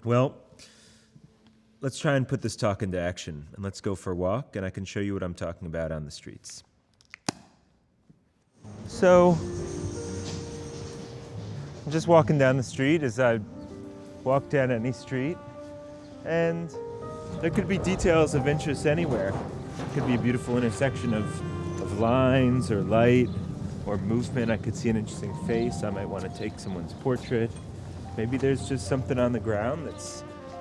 Well, let's try and put this talk into action, and let's go for a walk, and I can show you what I'm talking about on the streets. So, I'm just walking down the street as I walk down any street, and there could be details of interest anywhere. It could be a beautiful intersection of lines or light or movement. I could see an interesting face. I might want to take someone's portrait. Maybe there's just something on the ground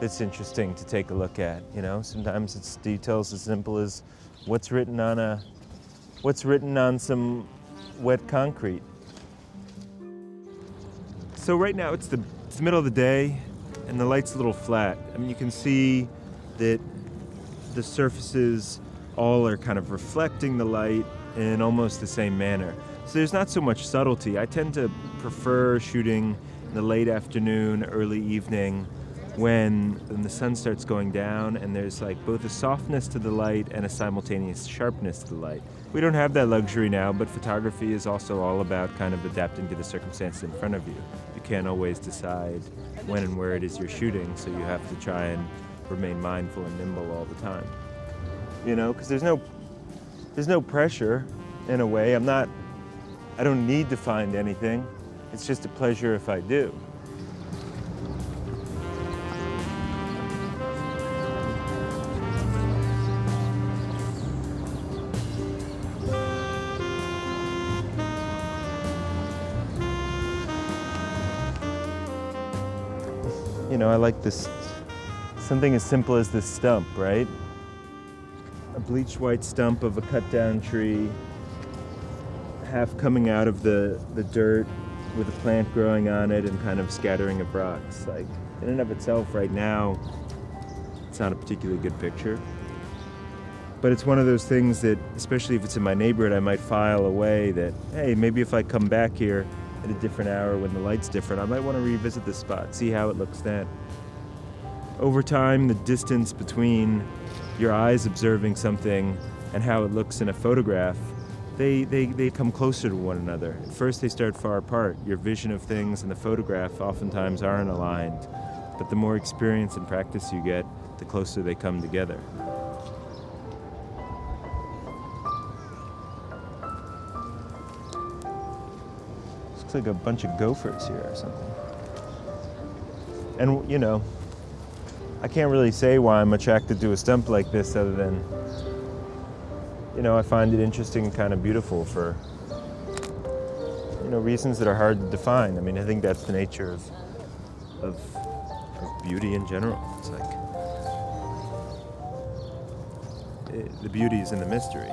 that's interesting to take a look at. You know, sometimes it's details as simple as what's written on some wet concrete. So right now it's the middle of the day and the light's a little flat. I mean, you can see that the surfaces all are kind of reflecting the light in almost the same manner. So there's not so much subtlety. I tend to prefer shooting in the late afternoon, early evening, when the sun starts going down and there's like both a softness to the light and a simultaneous sharpness to the light. We don't have that luxury now, but photography is also all about kind of adapting to the circumstances in front of you. You can't always decide when and where it is you're shooting, so you have to try and remain mindful and nimble all the time. You know, because there's no pressure in a way. I don't need to find anything. It's just a pleasure if I do. You know, I like this, something as simple as this stump, right? A bleached white stump of a cut down tree, half coming out of the dirt with a plant growing on it and kind of scattering of rocks. Like, in and of itself right now, it's not a particularly good picture. But it's one of those things that, especially if it's in my neighborhood, I might file away that, hey, maybe if I come back here at a different hour when the light's different, I might want to revisit this spot, see how it looks then. Over time, the distance between your eyes observing something and how it looks in a photograph, they come closer to one another. At first they start far apart. Your vision of things in the photograph oftentimes aren't aligned, but the more experience and practice you get, the closer they come together. Looks like a bunch of gophers here or something. And you know, I can't really say why I'm attracted to a stump like this other than, you know, I find it interesting and kind of beautiful for, you know, reasons that are hard to define. I mean, I think that's the nature of beauty in general. It's like, the beauty is in the mystery.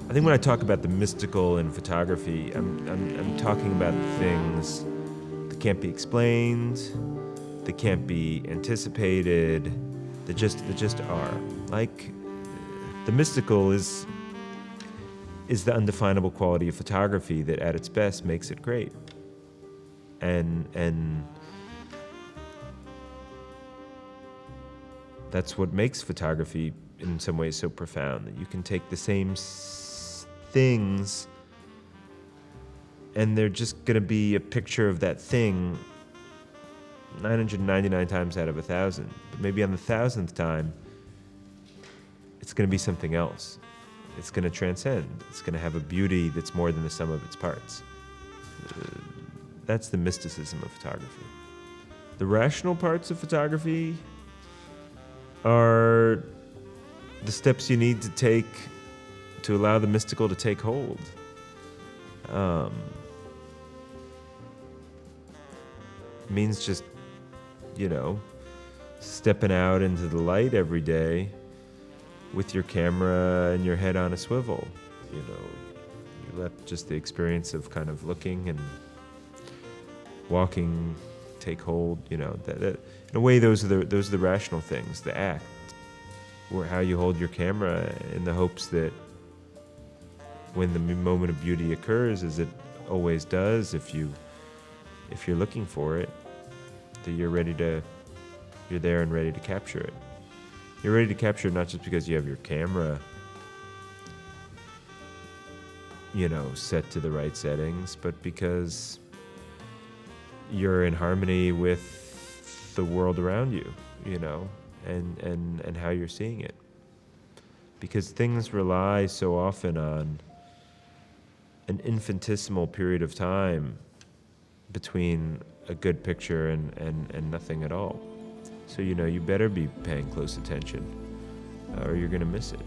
I think when I talk about the mystical in photography, I'm talking about things that can't be explained, that can't be anticipated, that just are. Like, the mystical is the undefinable quality of photography that at its best makes it great. And that's what makes photography in some ways so profound, that you can take the same things and they're just going to be a picture of that thing 999 times out of 1,000. But maybe on the 1,000th time, it's going to be something else. It's going to transcend. It's going to have a beauty that's more than the sum of its parts. That's the mysticism of photography. The rational parts of photography are the steps you need to take to allow the mystical to take hold. Means just, you know, stepping out into the light every day with your camera and your head on a swivel. You know, you let just the experience of kind of looking and walking take hold. You know, that in a way, those are the rational things. The act, or how you hold your camera, in the hopes that when the moment of beauty occurs, as it always does, if you're looking for it, that you're there and ready to capture it. You're ready to capture it not just because you have your camera set to the right settings, but because you're in harmony with the world around you, and how you're seeing it. Because things rely so often on an infinitesimal period of time between a good picture and nothing at all. So, you better be paying close attention, or you're going to miss it.